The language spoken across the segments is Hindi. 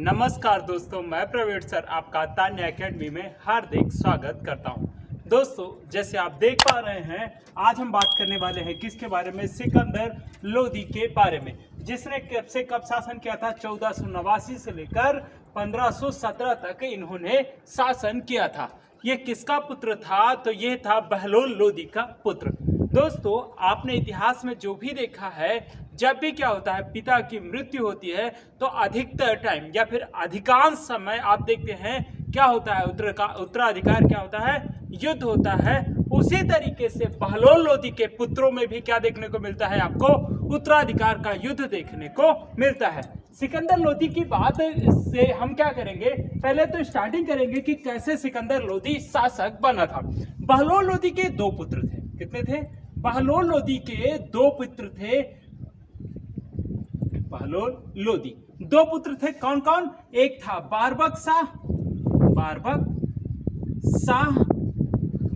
नमस्कार दोस्तों, मैं प्रवीण सर आपका तान्या एकेडमी में हार्दिक स्वागत करता हूं। दोस्तों, जैसे आप देख पा रहे हैं, आज हम बात करने वाले हैं किसके बारे में? सिकंदर लोदी के बारे में, जिसने कब से कब शासन किया था? 1489 से लेकर 1517 तक इन्होंने शासन किया था। ये किसका पुत्र था? तो ये था बहलोल लोदी का पुत्र। दोस्तों, आपने इतिहास में जो भी देखा है, जब भी क्या होता है, पिता की मृत्यु होती है तो अधिकतर टाइम या फिर अधिकांश समय आप देखते हैं क्या होता है, उत्तराधिकार क्या होता है? युद्ध होता है। उसी तरीके से बहलोल लोदी के पुत्रों में भी क्या देखने को मिलता है? आपको उत्तराधिकार का युद्ध देखने को मिलता है। सिकंदर लोदी की बात से हम क्या करेंगे, पहले तो स्टार्टिंग करेंगे कि कैसे सिकंदर लोदी शासक बना था। बहलोल लोदी के दो पुत्र थे। कितने थे? बहलोल लोदी के दो पुत्र थे। बहलोल लोदी दो पुत्र थे। कौन कौन? एक था बारबक शाह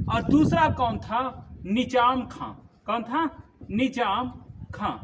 और दूसरा कौन था? निजाम खां। कौन था? निजाम खां।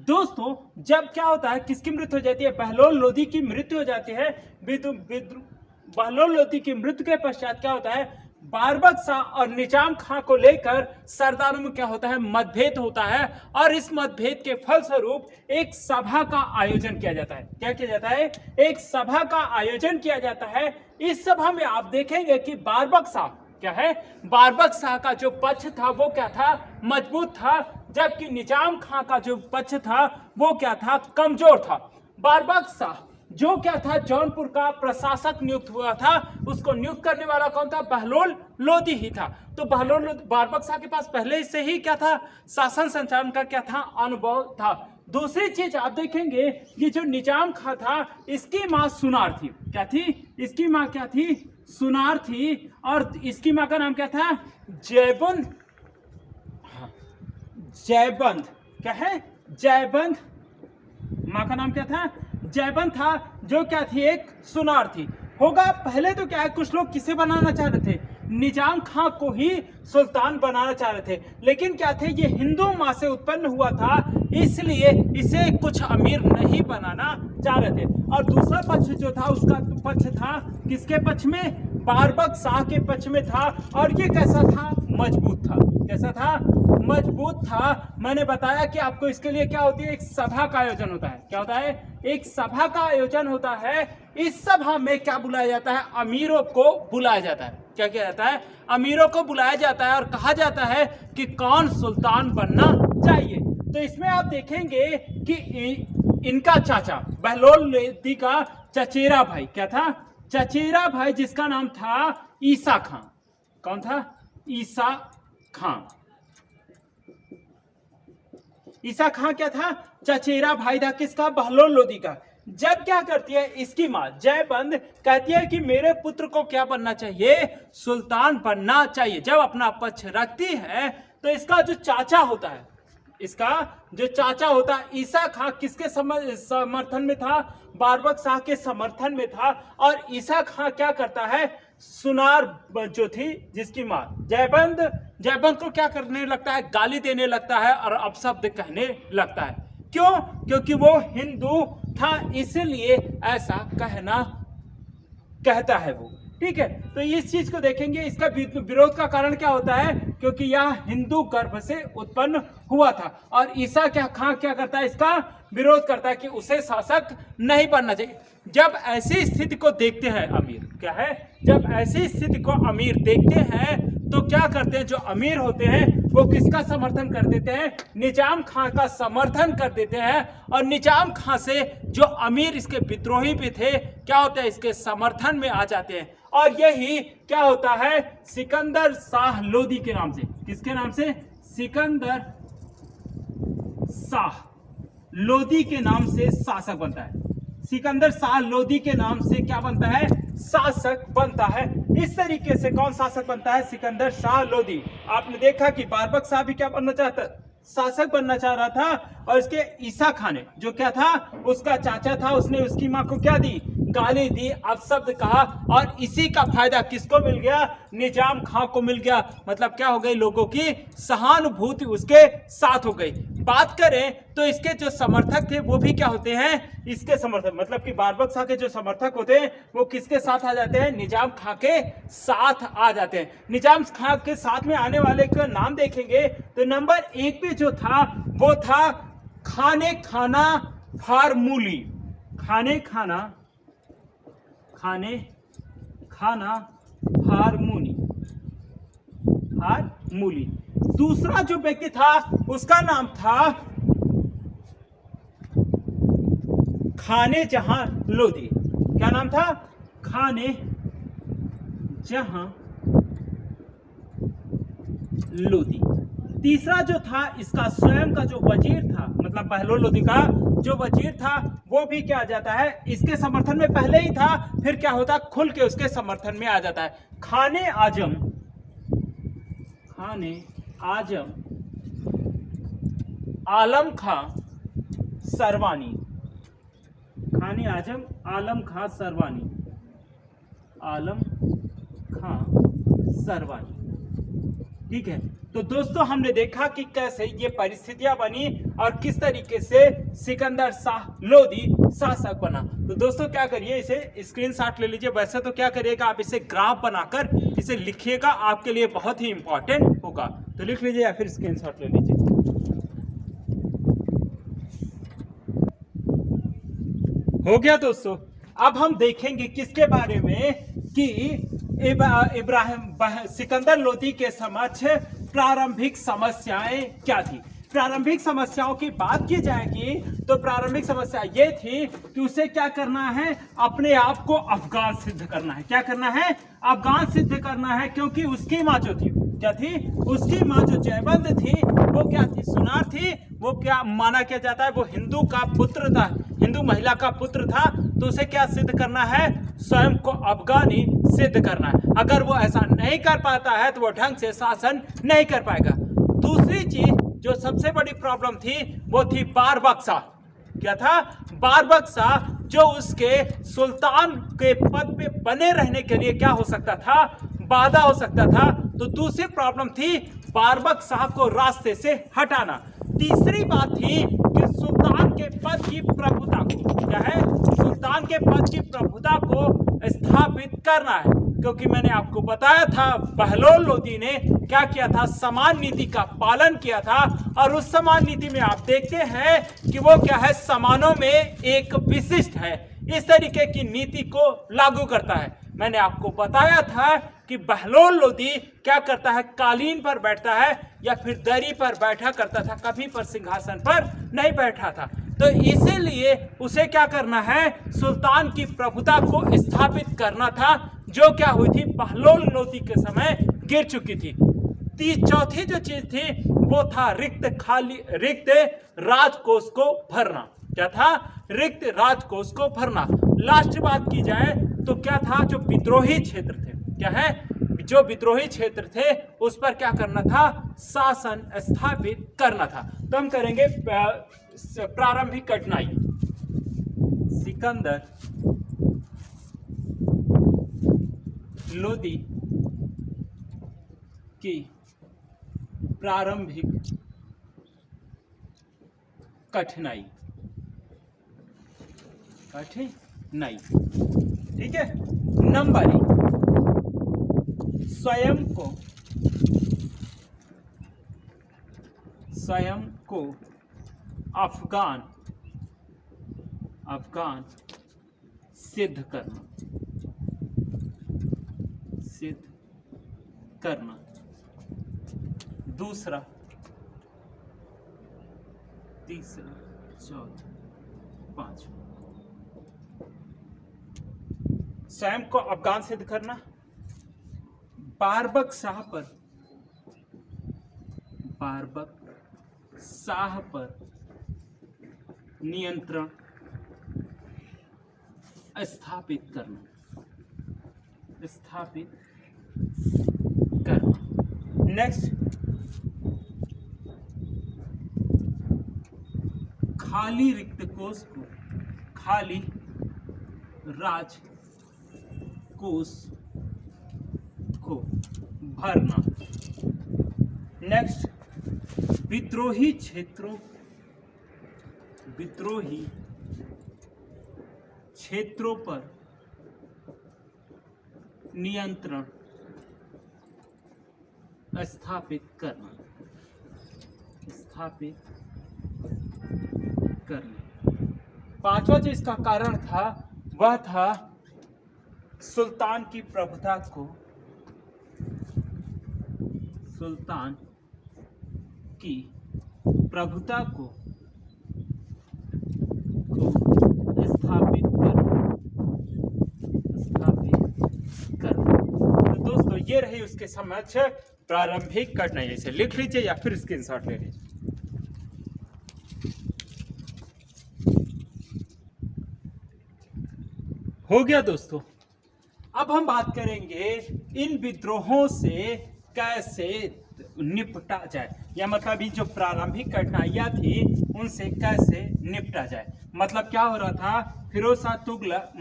दोस्तों, जब क्या होता है, किसकी मृत्यु हो जाती है? बहलोल लोदी की मृत्यु हो जाती है। बहलोल लोदी की मृत्यु के पश्चात क्या होता है? बारबक शाह और निजाम खां को लेकर सरदारों में क्या होता है? मतभेद होता है और इस मतभेद के फलस्वरूप एक सभा का आयोजन किया जाता है। क्या किया जाता है? एक सभा का आयोजन किया जाता है। इस सभा में आप देखेंगे कि बारबक शाह क्या है? बारबक शाह का जो पक्ष था वो क्या था? मजबूत था, जबकि निजाम खां का जो पक्ष था वो क्या था? कमजोर था। बारबक शाह जो क्या था? जौनपुर का प्रशासक नियुक्त हुआ था। उसको नियुक्त करने वाला कौन था? बहलोल लोदी ही था। तो बारबक शाह के पास पहले से ही क्या था? शासन संचालन का क्या था? अनुभव था। दूसरी चीज आप देखेंगे, ये जो निजाम खां था, इसकी मां सुनार थी। क्या थी? इसकी मां क्या थी? सुनार थी। और इसकी मां का नाम क्या था? जयबंद। जयबंद क्या है? जयबंद। मां का नाम क्या था? जयबंद था, जो क्या थी? एक सुनार थी। होगा पहले तो क्या है, कुछ लोग किसे बनाना चाह रहे थे? निजाम खां को ही सुल्तान बनाना चाह रहे थे। लेकिन क्या थे, ये हिंदू मां से उत्पन्न हुआ था, इसलिए इसे कुछ अमीर नहीं बनाना चाह रहे थे। और दूसरा पक्ष जो था, उसका पक्ष था किसके पक्ष में? बारबक शाह के पक्ष में था। और ये कैसा था? मजबूत था। कैसा था? मजबूत था। मैंने बताया कि आपको इसके लिए क्या होती है? एक सभा का आयोजन होता है। क्या होता है? एक सभा का आयोजन होता है। इस सभा में क्या बुलाया जाता है? अमीरों को बुलाया जाता है। क्या किया जाता है? अमीरों को बुलाया जाता है और कहा जाता है कि कौन सुल्तान बनना चाहिए। तो इसमें आप देखेंगे कि इनका चाचा बहलोल लोदी का चचेरा भाई क्या था? चचेरा भाई, जिसका नाम था ईसा खां। कौन था? ईसा खां। ईसा खां क्या था? चचेरा भाई था। किसका? बहलोल लोदी का। जब क्या करती है इसकी मां जयबंद, कहती है कि मेरे पुत्र को क्या बनना चाहिए? सुल्तान बनना चाहिए। जब अपना पक्ष रखती है तो इसका जो चाचा होता है, ईसा खां किसके समर्थन में था? बारबक शाह के समर्थन में था। और ईसा खां क्या करता है? सुनार जो थी, जिसकी मां जयबंद को क्या करने लगता है? गाली देने लगता है और अपशब्द कहने लगता है। क्यों? क्योंकि वो हिंदू था, इसलिए ऐसा कहता है वो। ठीक है, तो इस चीज को देखेंगे। इसका विरोध का कारण क्या होता है? क्योंकि यह हिंदू गर्भ से उत्पन्न हुआ था। और ईसा खां क्या करता है? इसका विरोध करता है कि उसे शासक नहीं बनना चाहिए। जब ऐसी स्थिति को देखते हैं अमीर, क्या है? जब ऐसी स्थिति को अमीर देखते हैं तो क्या करते हैं? जो अमीर होते हैं वो किसका समर्थन कर देते हैं? निजाम खां का समर्थन कर देते हैं। और निजाम खां से जो अमीर इसके विद्रोही भी थे, क्या होता है? इसके समर्थन में आ जाते हैं। और यही क्या होता है? सिकंदर शाह लोदी के नाम से। किसके नाम से? सिकंदर शाह लोदी के नाम से शासक बनता है। सिकंदर शाह लोदी के नाम से क्या बनता है? शासक बनता है। इस तरीके से कौन शासक बनता है? सिकंदर शाह लोदी। आपने देखा कि बारबक शाह भी क्या बनना चाहता? शासक बनना चाह रहा था। और इसके ईसा खां ने, जो क्या था? उसका चाचा था, उसने उसकी मां को क्या दी? गाली दी, अपशब्द कहा। और इसी का फायदा किसको मिल गया? निजाम खां को मिल गया। मतलब क्या हो गई? लोगों की सहानुभूति उसके साथ हो गई। बात करें तो इसके जो समर्थक थे वो भी क्या होते हैं, इसके समर्थक, मतलब कि बारबक शाह के जो समर्थक होते हैं वो किसके साथ आ जाते हैं, निजाम खां के साथ आ जाते हैं। निजाम खां के साथ में आने वाले का नाम देखेंगे तो नंबर 1 पे जो था वो था खाने खाना फार्मूली। खाने खाना फार्मूली। दूसरा जो व्यक्ति था उसका नाम था खाने जहां लोधी। क्या नाम था, खाने जहां लोधी। तीसरा जो था इसका स्वयं का जो वजीर था, मतलब बहलोल लोधी का जो वजीर था वो भी क्या आ जाता है, इसके समर्थन में पहले ही था, फिर क्या होता खुल के उसके समर्थन में आ जाता है। खाने आजम आलम खां सरवानी। खाने आजम आलम खां सरवानी। ठीक है, तो दोस्तों हमने देखा कि कैसे ये परिस्थितियां बनी और किस तरीके से सिकंदर शाह लोधी शासक बना। तो दोस्तों क्या करिए, इसे स्क्रीनशॉट ले लीजिए। वैसे तो क्या करिएगा, आप इसे ग्राफ बनाकर इसे लिखिएगा, आपके लिए बहुत ही इंपॉर्टेंट होगा। तो लिख लीजिए या फिर स्क्रीनशॉट ले लीजिए। हो गया दोस्तों। अब हम देखेंगे किसके बारे में कि सिकंदर लोधी के समक्ष प्रारंभिक समस्याएं क्या थी। प्रारंभिक समस्याओं की बात की जाएगी तो प्रारंभिक समस्या ये थी कि उसे क्या करना है, अपने आप को अफगान सिद्ध करना है। क्या करना है, अफगान सिद्ध करना है, क्योंकि उसकी माँ जो थी, क्या थी, उसकी माँ जो जयबंद थी वो क्या थी, सुनार थी। वो क्या माना क्या जाता है, वो हिंदू का पुत्र था, हिंदू महिला का पुत्र था। तो उसे क्या सिद्ध करना है, स्वयं को अफगानी सिद्ध करना है। अगर वो ऐसा नहीं कर पाता है तो वो ढंग से शासन नहीं कर पाएगा। दूसरी चीज जो सबसे बड़ी प्रॉब्लम थी वो थी बारबक शाह। क्या था, बारबक शाह, जो उसके सुल्तान के पद पे बने रहने के लिए क्या हो सकता था, बाधा हो सकता था। तो दूसरी प्रॉब्लम थी बारबक शाह को रास्ते से हटाना। तीसरी बात थी कि सुल्तान के पद की प्रभुता को, क्या है, सुल्तान के पद की प्रभुता को स्थापित करना है। क्योंकि मैंने आपको बताया था बहलोल लोधी ने क्या किया था, समान नीति का पालन किया था। और उस समान नीति में आप देखते हैं कि वो क्या है, समानों में एक विशिष्ट है, इस तरीके की नीति को लागू करता है। मैंने आपको बताया था कि बहलोल लोधी क्या करता है, कालीन पर बैठता है या फिर दरी पर बैठा करता था, कभी पर सिंहासन पर नहीं बैठा था। तो इसीलिए उसे क्या करना है, सुल्तान की प्रभुता को स्थापित करना था, जो क्या हुई थी, बहलोल लोधी के समय गिर चुकी थी। चौथी जो चीज थी वो था रिक्त राजकोष को भरना। क्या था, रिक्त राजकोष को भरना। लास्ट बात की जाए तो क्या था, जो विद्रोही क्षेत्र थे, क्या है, जो विद्रोही क्षेत्र थे उस पर क्या करना था, शासन स्थापित करना था। तो हम करेंगे प्रारंभिक कठिनाई। सिकंदर लोधी की प्रारंभिक कठिनाई। ठीक है। नंबर 1, स्वयं को अफगान सिद्ध करना। दूसरा, तीसरा, चौथा, पांचवा, स्वयं को अफगान सिद्ध करना। बारबक शाह पर नियंत्रण स्थापित करना। नेक्स्ट, खाली रिक्त कोष को, खाली राजकोष को भरना। नेक्स्ट, विद्रोही क्षेत्रों विद्रोही क्षेत्रों पर नियंत्रण स्थापित करना, पांचवा जो इसका कारण था वह था सुल्तान की प्रभुता को स्थापित करना। तो दोस्तों ये रही उसके समझ प्रारंभिक कठिनाई। इसे लिख लीजिए या फिर स्क्रीनशॉट ले लीजिए। हो गया दोस्तों। अब हम बात करेंगे इन विद्रोहों से कैसे निपटा जाए, या मतलब ये जो प्रारंभिक कठिनाइयां थी उनसे कैसे निपटा जाए। मतलब क्या हो रहा था, फिरोज शाह तुगलक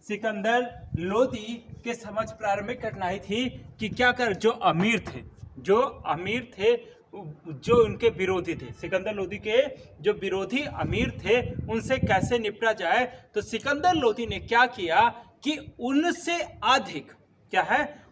सिकंदर लोदी के समझ प्रारंभिक कठिनाई थी कि क्या कर जो अमीर थे जो उनके विरोधी थे, सिकंदर लोदी के जो विरोधी अमीर थे उनसे कैसे निपटा जाए। तो सिकंदर लोदी ने क्या किया कि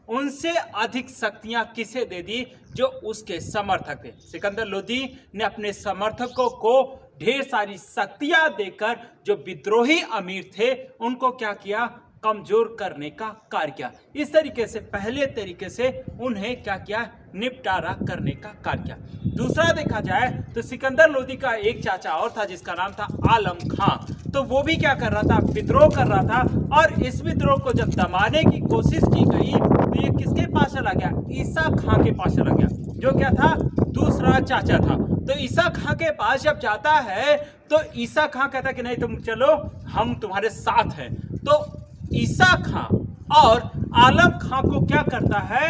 उनसे अधिक शक्तियां किसे दे दी, जो उसके समर्थक थे। सिकंदर लोदी ने अपने समर्थकों को ढेर सारी शक्तियां देकर जो विद्रोही अमीर थे उनको क्या किया, कमजोर करने का कार्य किया। इस तरीके से पहले तरीके से उन्हें क्या किया, निपटारा करने का कार्य किया। दूसरा देखा जाए तो सिकंदर लोदी का एक चाचा और था जिसका नाम था आलम खां। तो वो भी क्या कर रहा था, विद्रोह कर रहा था। और इस विद्रोह को जब दबाने की कोशिश की गई तो ये किसके पास चला गया, ईसा खां के पास चला गया, जो क्या था, दूसरा चाचा था। तो ईसा खां के पास जब जाता है तो ईसा खां कहता कि नहीं तुम चलो, हम तुम्हारे साथ हैं। तो ईसा खां और आलम खां को क्या करता है,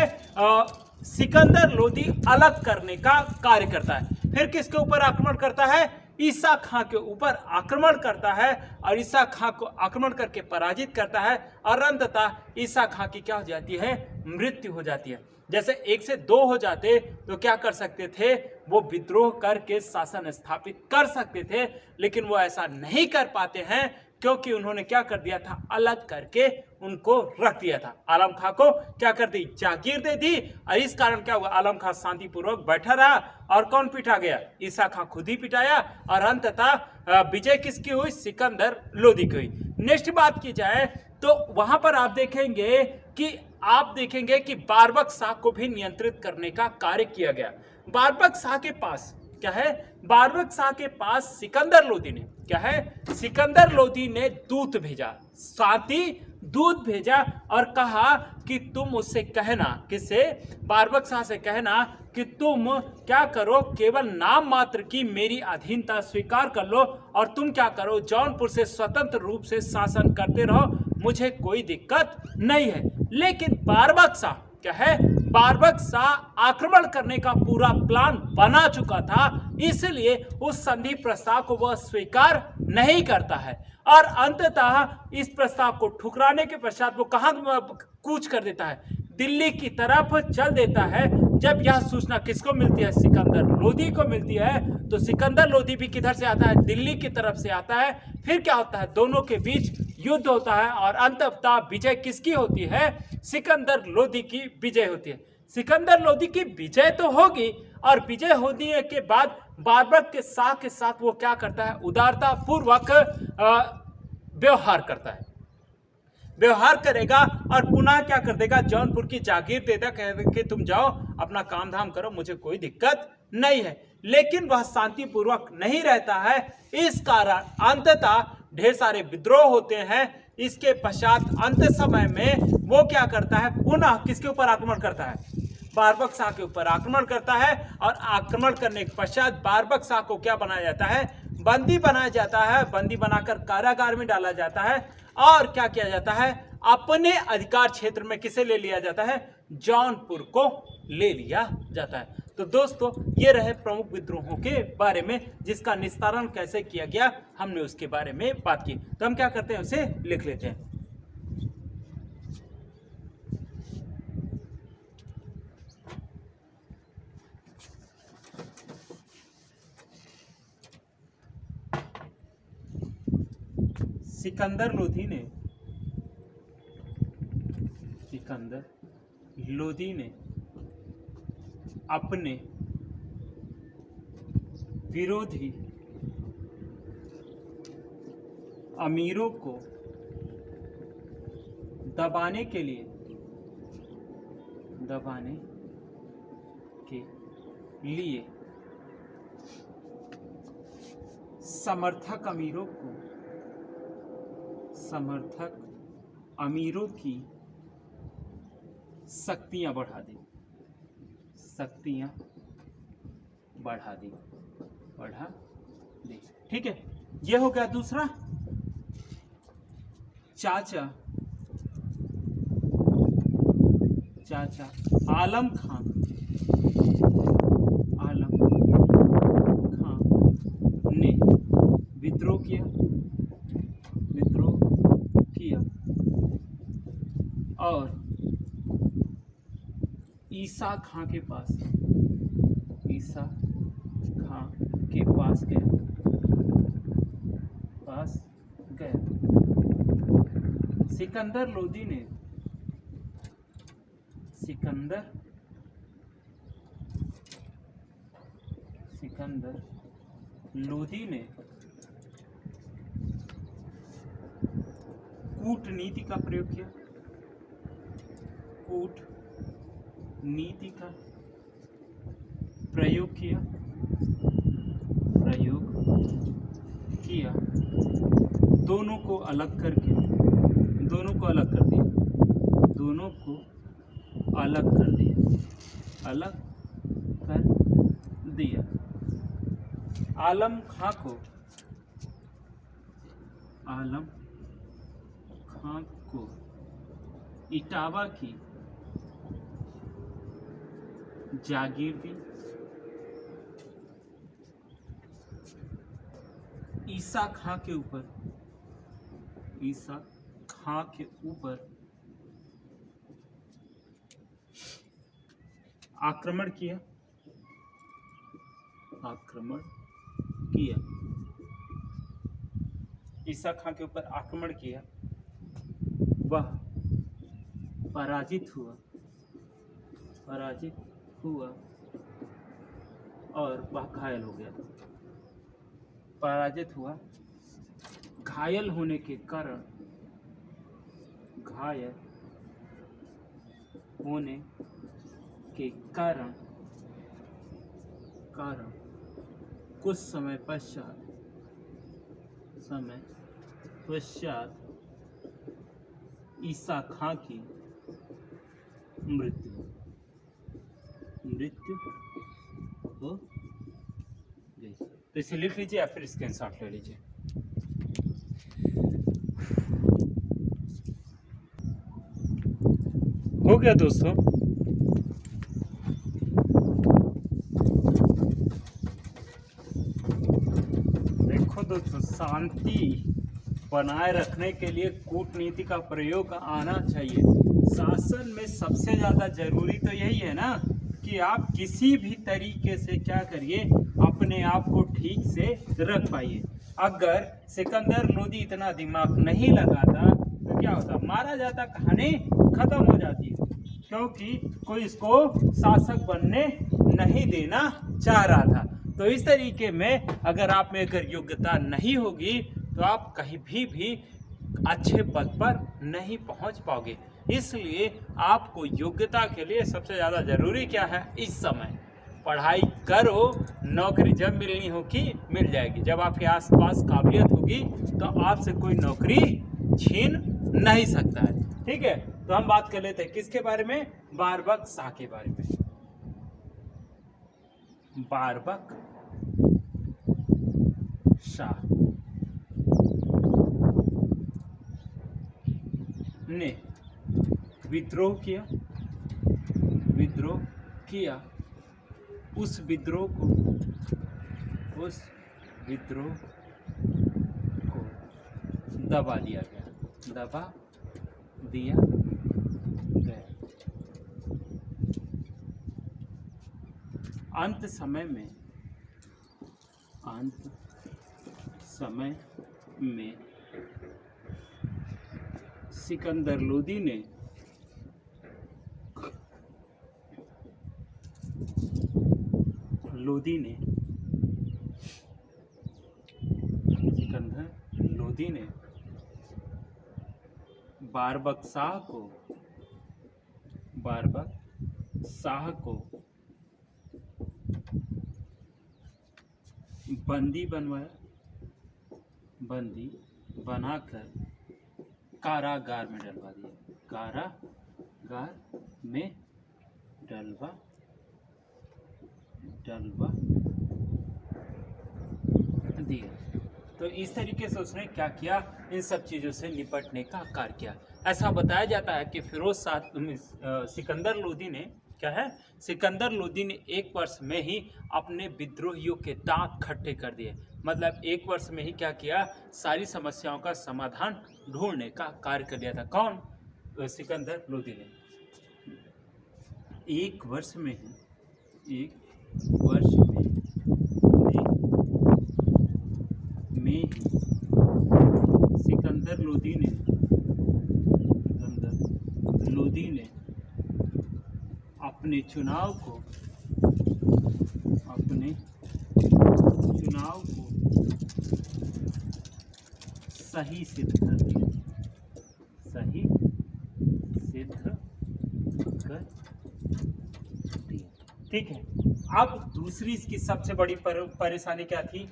सिकंदर लोदी अलग करने का कार्य करता है। फिर किसके ऊपर आक्रमण करता है, ईसा खां के ऊपर आक्रमण करता है और ईसा खां को आक्रमण करके पराजित करता है। और अंततः ईसा खां की क्या हो जाती है, मृत्यु हो जाती है। जैसे 1 से 2 हो जाते तो क्या कर सकते थे, वो विद्रोह करके शासन स्थापित कर सकते थे, लेकिन वो ऐसा नहीं कर पाते हैं क्योंकि उन्होंने क्या कर दिया था, अलग करके उनको रख दिया था। आलम खां को क्या कर दी, जागीर दे दी। और इस कारण क्या हुआ, आलम खां शांतिपूर्वक बैठा रहा और कौन पिटा गया, ईसा खां खुद ही पिटाया। और अंततः विजय किसकी हुई, सिकंदर लोदी की हुई। नेक्स्ट बात की जाए तो वहां पर आप देखेंगे कि बारबक शाह को भी नियंत्रित करने का कार्य किया गया। बारबक शाह के पास क्या है, बारबक शाह के पास सिकंदर लोदी ने क्या है, सिकंदर लोदी ने दूत भेजा, दूत भेजा और कहा कि तुम उससे कहना, किससे, बारबक शाह से कहना कि तुम क्या करो, केवल नाम मात्र की मेरी अधीनता स्वीकार कर लो और तुम क्या करो, जौनपुर से स्वतंत्र रूप से शासन करते रहो, मुझे कोई दिक्कत नहीं है। लेकिन बारबक शाह क्या है, बारबक शाह आक्रमण करने का पूरा प्लान बना चुका था, इसलिए उस संधि प्रस्ताव को वह स्वीकार नहीं करता है। और अंततः इस प्रस्ताव को ठुकराने के पश्चात वो कहां कूच कर देता है, दिल्ली की तरफ चल देता है। जब यह सूचना किसको मिलती है, सिकंदर लोदी को मिलती है। तो सिकंदर लोदी भी किधर से आता है, दिल्ली की तरफ से आता है। फिर क्या होता है, दोनों के बीच युद्ध होता है और अंततः विजय किसकी होती है, सिकंदर लोदी की विजय होती है। सिकंदर लोदी की विजय तो होगी और विजय होने के बाद बारबक के साथ वो क्या करता है, उदारता पूर्वक व्यवहार करेगा और पुनः क्या कर देगा, जौनपुर की जागीर दे देगा, कह कि तुम जाओ अपना काम धाम करो, मुझे कोई दिक्कत नहीं है। लेकिन वह शांतिपूर्वक नहीं रहता है। इस कारण अंततः ढेर सारे विद्रोह होते हैं। इसके पश्चात अंत समय में वो क्या करता है, पुनः किसके ऊपर आक्रमण करता है, बारबक शाह के ऊपर आक्रमण करता है। और आक्रमण करने के पश्चात बारबक शाह को क्या बनाया जाता है, बंदी बनाया जाता है, बंदी बनाकर कारागार में डाला जाता है। और क्या किया जाता है, अपने अधिकार क्षेत्र में किसे ले लिया जाता है, जौनपुर को ले लिया जाता है। तो दोस्तों ये रहे प्रमुख विद्रोहों के बारे में, जिसका निस्तारण कैसे किया गया हमने उसके बारे में बात की। तो हम क्या करते हैं, उसे लिख लेते हैं। सिकंदर लोधी ने अपने विरोधी अमीरों को दबाने के लिए समर्थक अमीरों की शक्तियां बढ़ा दी। ठीक है, ये हो गया दूसरा। चाचा आलम खां ने विद्रोह किया और ईसा खां के पास गया। सिकंदर लोधी ने कूटनीति का प्रयोग किया। दोनों को अलग कर दिया। आलम खां को इटावा की जागीर दी। ईसा खां के ऊपर आक्रमण किया। ईसा खां के ऊपर आक्रमण किया। वह पराजित हुआ और वह घायल हो गया। घायल होने के कारण कुछ समय पश्चात ईसा खां की मृत्यु हो गई। तो इसे लिख लीजिए या फिर स्क्रीनशॉट ले लीजिए। हो गया दोस्तों। देखो दोस्तों, शांति बनाए रखने के लिए कूटनीति का प्रयोग आना चाहिए। शासन में सबसे ज्यादा जरूरी तो यही है ना कि आप किसी भी तरीके से क्या करिए, अपने आप को ठीक से रख पाइए। अगर सिकंदर लोधी इतना दिमाग नहीं लगाता तो क्या होता, मारा जाता, कहानी खत्म हो जाती, क्योंकि कोई इसको शासक बनने नहीं देना चाह रहा था। तो इस तरीके में अगर आप में अगर योग्यता नहीं होगी तो आप कहीं भी अच्छे पद पर नहीं पहुंच पाओगे। इसलिए आपको योग्यता के लिए सबसे ज़्यादा जरूरी क्या है, इस समय पढ़ाई करो। नौकरी जब मिलनी होगी मिल जाएगी। जब आपके आसपास काबिलियत होगी तो आपसे कोई नौकरी छीन नहीं सकता है। ठीक है, तो हम बात कर लेते हैं किसके बारे में, बारबक शाह के बारे में। बारबक शाह ने विद्रोह किया। उस विद्रोह को दबा दिया गया। अंत समय में सिकंदर लोदी ने सिकंदर लोदी ने बारबक शाह को बंदी बनाकर कारागार में डलवा दिया। तो इस तरीके से उसने क्या किया, इन सब चीज़ों से निपटने का कार्य किया। ऐसा बताया जाता है कि सिकंदर लोदी ने क्या है, सिकंदर लोदी ने 1 वर्ष में ही अपने विद्रोहियों के दांत खट्टे कर दिए। मतलब 1 वर्ष में ही क्या किया, सारी समस्याओं का समाधान ढूंढने का कार्य कर दिया था। कौन? सिकंदर लोदी ने 1 वर्ष में ही सिकंदर लोदी ने अपने चुनाव को सही सिद्ध कर दिया। ठीक है। अब दूसरी इसकी सबसे बड़ी परेशानी क्या थी?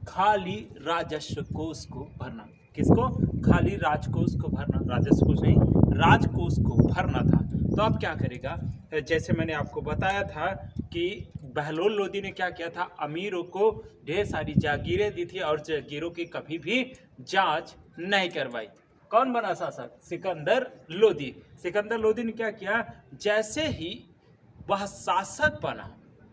खाली राजस्व कोष को भरना। किसको? खाली राजकोष को भरना, राजस्व कोष नहीं, राजकोष को भरना था। तो अब क्या करेगा? जैसे मैंने आपको बताया था कि बहलोल लोदी ने क्या किया था, अमीरों को ढेर सारी जागीरें दी थी और जागीरों की कभी भी जांच नहीं करवाई। कौन बना शासक? सिकंदर लोदी। सिकंदर लोदी ने क्या किया, जैसे ही वह शासक बना,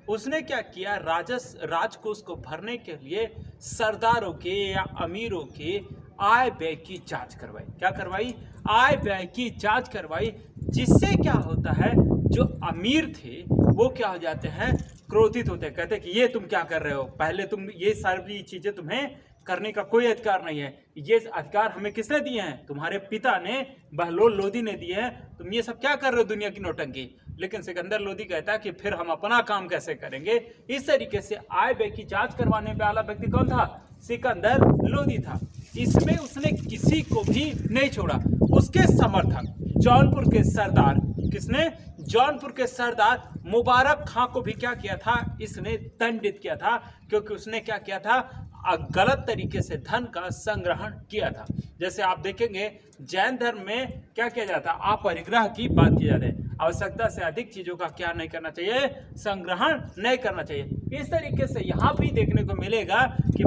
उसने क्या किया, राजकोष को भरने के लिए सरदारों के या अमीरों के आय व्यय की जांच करवाई। क्या करवाई? आय व्यय की जांच करवाई, जिससे क्या होता है, जो अमीर थे वो क्या हो जाते हैं, क्रोधित होते हैं। कहते हैं कि ये तुम क्या कर रहे हो, पहले तुम ये सारी चीजें तुम्हें करने का कोई अधिकार नहीं है, ये अधिकार हमें किसने दिए हैं? तुम्हारे पिता ने, बहलोल लोदी ने दिए हैं। तुम ये सब क्या कर रहे हो, दुनिया की नौटंकी। लेकिन सिकंदर लोदी कहता है कि फिर हम अपना काम कैसे करेंगे। इस तरीके से आय व्यय की जांच करवाने वाला व्यक्ति कौन था? सिकंदर लोदी था। इसमें उसने किसी को भी नहीं छोड़ा। उसके समर्थक जौनपुर के सरदार, किसने? जौनपुर के सरदार मुबारक खां को भी क्या किया था, इसने दंडित किया था, क्योंकि उसने क्या किया था, गलत तरीके से धन का संग्रहण किया था। जैसे आप देखेंगे जैन धर्म में क्या किया जाता है, अपरिग्रह की बात की जाती है। आवश्यकता से अधिक चीजों का क्या नहीं करना चाहिए, संग्रहण नहीं करना चाहिए। इस तरीके से यहाँ भी देखने को मिलेगा कि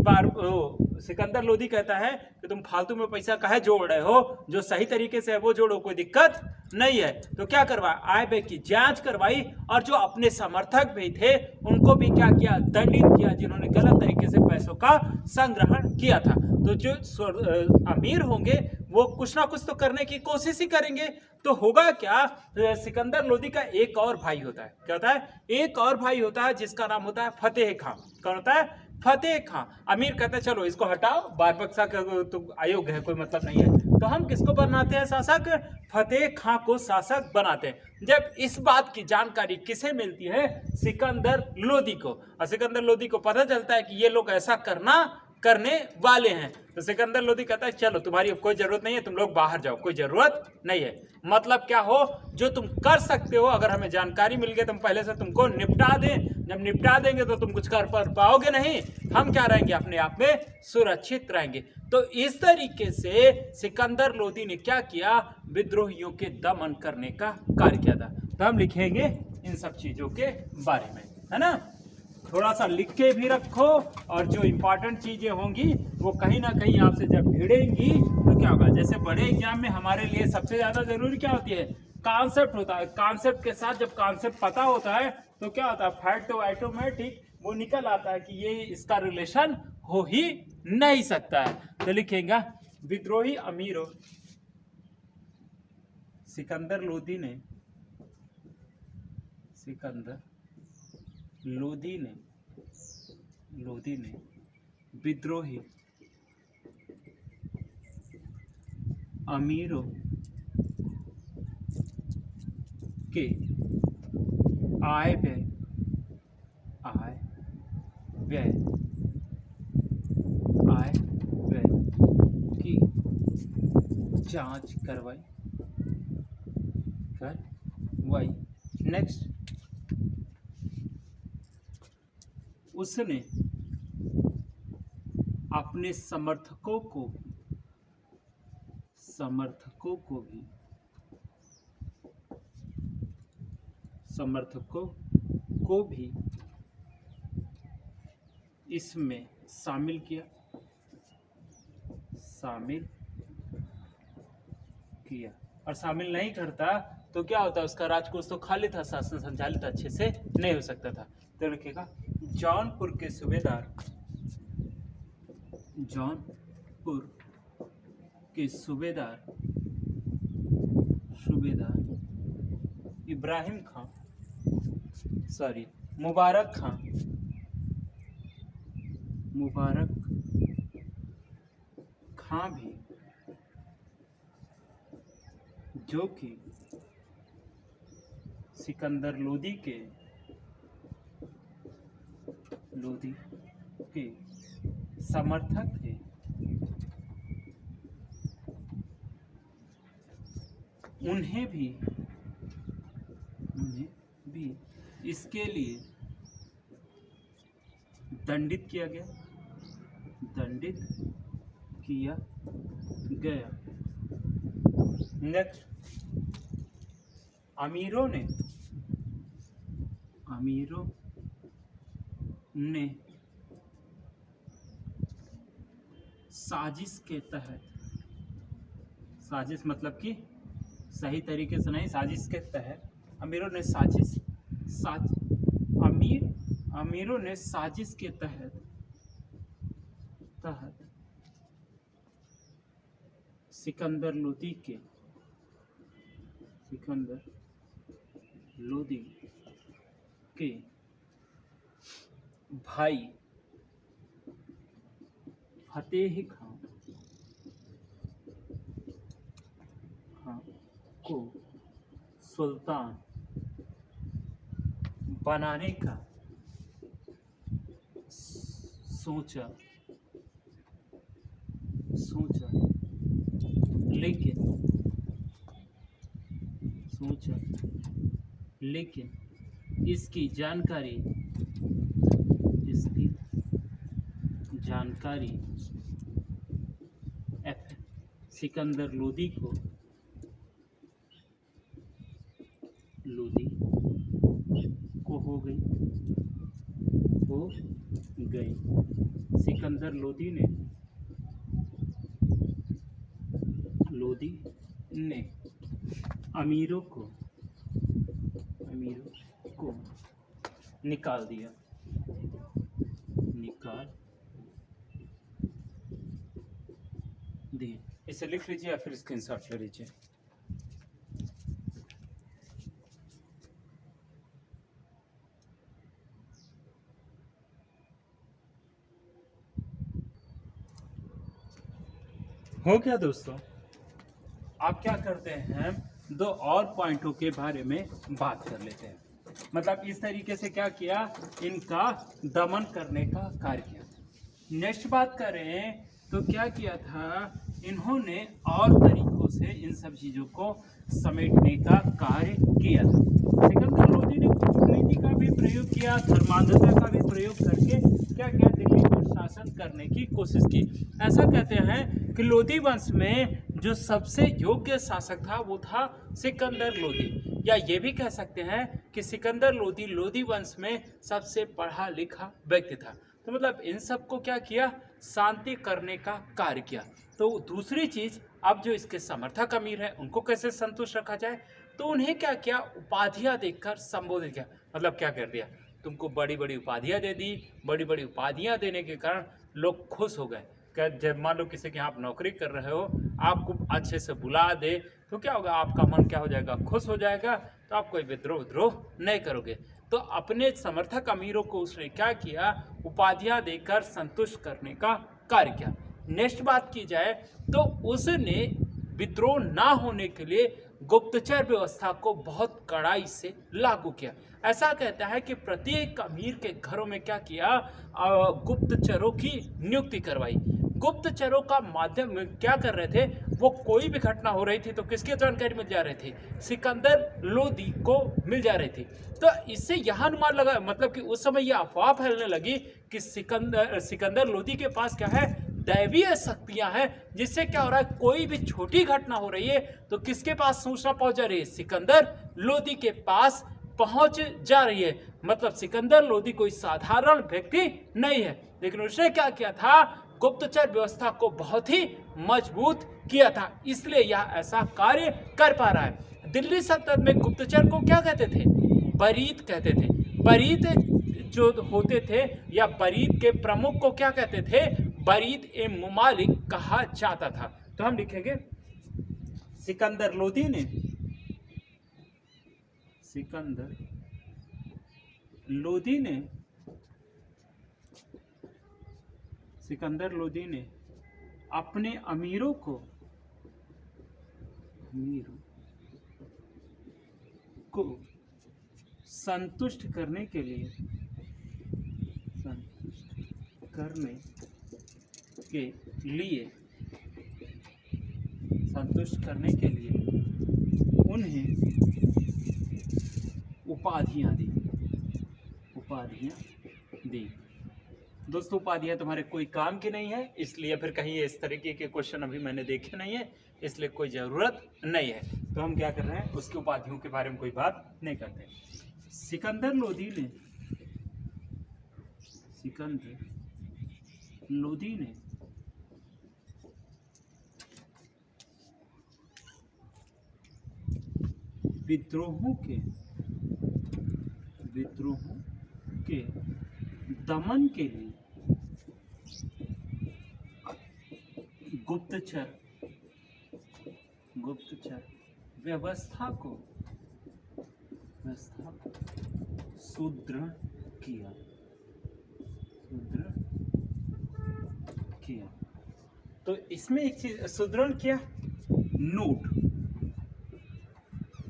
सिकंदर लोदी कहता है कि तुम फालतू में पैसा काहे जोड़ रहे हो, जो सही तरीके से है वो जोड़ो, कोई दिक्कत नहीं है। तो क्या करवाया, आय व्यय की जांच करवाई, और जो अपने समर्थक भी थे उनको भी क्या किया, दंडित किया, जिन्होंने गलत तरीके से पैसों का संग्रहण किया था। तो जो अमीर होंगे वो कुछ ना कुछ तो करने की कोशिश ही करेंगे। तो होगा क्या, सिकंदर लोदी का एक और भाई होता है। क्या होता है? एक और भाई होता है, जिसका नाम होता है फतेह खां। कौन होता है? फतेह खां। अमीर कहता है चलो इसको हटाओ, बारबक शाह का तो अयोग्य है, कोई मतलब नहीं है, तो हम किसको बनाते हैं शासक? फतेह खां को शासक बनाते हैं। जब इस बात की जानकारी किसे मिलती है? सिकंदर लोदी को। और सिकंदर लोदी को पता चलता है कि ये लोग ऐसा करने वाले हैं। तो सिकंदर लोदी कहता है चलो तुम्हारी अब कोई जरूरत नहीं है, तुम लोग बाहर जाओ, कोई जरूरत नहीं है। मतलब क्या हो, जो तुम कर सकते हो, अगर हमें जानकारी मिल गई, तुम पहले से तुमको निपटा दें। जब निपटा देंगे तो तुम कुछ कर पाओगे नहीं, हम क्या रहेंगे, अपने आप में सुरक्षित रहेंगे। तो इस तरीके से सिकंदर लोदी ने क्या किया, विद्रोहियों के दमन करने का कार्य किया था। तो हम लिखेंगे इन सब चीजों के बारे में, है ना। थोड़ा सा लिख के भी रखो, और जो इंपॉर्टेंट चीजें होंगी वो कहीं ना कहीं आपसे जब भिड़ेंगी तो क्या होगा, जैसे बड़े एग्जाम में हमारे लिए सबसे ज्यादा जरूरी क्या होती है, कॉन्सेप्ट होता है। कॉन्सेप्ट के साथ जब कॉन्सेप्ट पता होता है तो क्या होता है, फैक्ट तो ऑटोमेटिक वो निकल आता है कि ये इसका रिलेशन हो ही नहीं सकता है। तो लिखेगा विद्रोही अमीरों सिकंदर लोदी ने विद्रोही अमीरों के आय व्यय की जांच करवाई। नेक्स्ट, उसने अपने समर्थकों को भी इसमें शामिल किया। और शामिल नहीं करता तो क्या होता, उसका राजकोष तो खाली था, शासन संचालित अच्छे से नहीं हो सकता था। तो लिखेगा जौनपुर के सूबेदार इब्राहिम खां, मुबारक खां भी, जो कि सिकंदर लोदी के समर्थक थे, उन्हें भी इसके लिए दंडित किया गया। नेक्स्ट, अमीरों ने साजिश के तहत, साजिश मतलब कि सही तरीके से नहीं, साजिश के तहत अमीरों ने साजिश के तहत सिकंदर लोदी के भाई फतेह खां को सुल्तान बनाने का सोचा, लेकिन इसकी जानकारी सिकंदर लोदी को हो गई। सिकंदर लोदी ने अमीरों को निकाल दिया। इसे लिख लीजिए या फिर स्क्रीनशॉट ले लीजिए। हो गया दोस्तों। आप क्या करते हैं, दो और पॉइंटों के बारे में बात कर लेते हैं। मतलब इस तरीके से क्या किया, इनका दमन करने का कार्य किया। नेक्स्ट बात करें तो क्या किया था, इन्होंने और तरीकों से इन सब चीजों को समेटने का कार्य किया था। सिकंदर लोदी ने कूटनीति का भी प्रयोग किया, धर्मांधता का भी प्रयोग करके क्या किया, दिल्ली पर शासन करने की कोशिश की। ऐसा कहते हैं कि लोदी वंश में जो सबसे योग्य शासक था वो था सिकंदर लोदी, या ये भी कह सकते हैं कि सिकंदर लोदी वंश में सबसे पढ़ा लिखा व्यक्ति था। तो मतलब इन सबको क्या किया, शांति करने का कार्य किया। तो दूसरी चीज, अब जो इसके समर्थक अमीर हैं उनको कैसे संतुष्ट रखा जाए, तो उन्हें क्या किया, उपाधियां देकर संबोधित किया। मतलब क्या कर दिया, तुमको बड़ी बड़ी उपाधियां दे दी। बड़ी बड़ी उपाधियां देने के कारण लोग खुश हो गए। क्या, जब मान लो किसी के यहाँ आप नौकरी कर रहे हो, आपको अच्छे से बुला दे तो क्या होगा, आपका मन क्या हो जाएगा, खुश हो जाएगा। तो आप कोई विद्रोह नहीं करोगे। तो अपने समर्थक अमीरों को उसने क्या किया, उपाधियां देकर संतुष्ट करने का कार्य किया। नेक्स्ट बात की जाए तो उसने विद्रोह ना होने के लिए गुप्तचर व्यवस्था को बहुत कड़ाई से लागू किया। ऐसा कहता है कि प्रत्येक अमीर के घरों में क्या किया, गुप्तचरों की नियुक्ति करवाई। गुप्तचरों का माध्यम क्या कर रहे थे, वो कोई भी घटना हो रही थी तो किसकी जानकारी मिल जा रही थी, सिकंदर लोदी को मिल जा रही थी। तो इससे यह अनुमान लगा, मतलब कि उस समय यह अफवाह फैलने लगी कि सिकंदर लोदी के पास क्या है, दैवीय शक्तियां हैं, जिससे क्या हो रहा है, कोई भी छोटी घटना हो रही है तो किसके पास सूचना पहुंच जा रही है, सिकंदर लोदी के पास पहुंच जा रही है। मतलब सिकंदर लोदी कोई साधारण व्यक्ति नहीं है, लेकिन उसने क्या किया था, गुप्तचर व्यवस्था को बहुत ही मजबूत किया था, इसलिए यह ऐसा कार्य कर पा रहा है। दिल्ली सल्तनत में गुप्तचर को क्या कहते थे, बरीद कहते थे। बरीद जो होते थे या बरीद के प्रमुख को क्या कहते थे, बरीद ए मुमालिक कहा जाता था। तो हम लिखेंगे सिकंदर लोदी ने सिकंदर लोदी ने अपने अमीरों को संतुष्ट करने के लिए उन्हें उपाधियां दी। दोस्तों उपाधियां तुम्हारे कोई काम की नहीं है, इसलिए फिर कहीं इस तरीके के क्वेश्चन अभी मैंने देखे नहीं है, इसलिए कोई जरूरत नहीं है। तो हम क्या कर रहे हैं, उसकी उपाधियों के बारे में कोई बात नहीं करते। सिकंदर लोदी ने विद्रोहों के दमन के लिए गुप्तचर व्यवस्था को सुदृढ़ किया। तो इसमें एक चीज सुदृढ़ किया, नोट,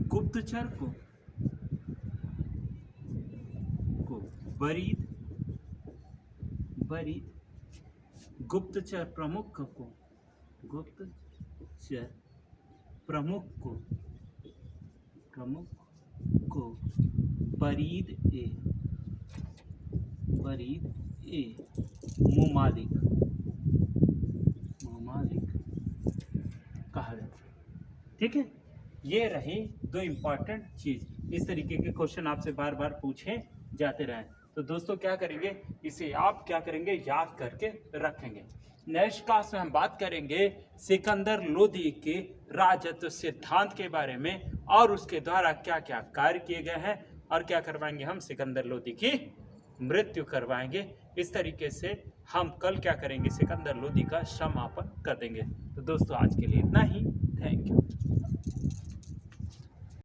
गुप्तचर को बरीद, गुप्तचर प्रमुख को बरीद ए मुमालिक कहा जाता है। ठीक है, ये रही दो इंपॉर्टेंट चीज। इस तरीके के क्वेश्चन आपसे बार बार पूछे जाते रहे। तो दोस्तों क्या करेंगे, इसे आप क्या करेंगे, याद करके रखेंगे। नेक्स्ट क्लास में हम बात करेंगे सिकंदर लोदी के राजत्व सिद्धांत के बारे में और उसके द्वारा क्या क्या कार्य किए गए हैं, और क्या करवाएंगे, हम सिकंदर लोदी की मृत्यु करवाएंगे। इस तरीके से हम कल क्या करेंगे, सिकंदर लोदी का समापन कर देंगे। तो दोस्तों आज के लिए इतना ही। Thank you.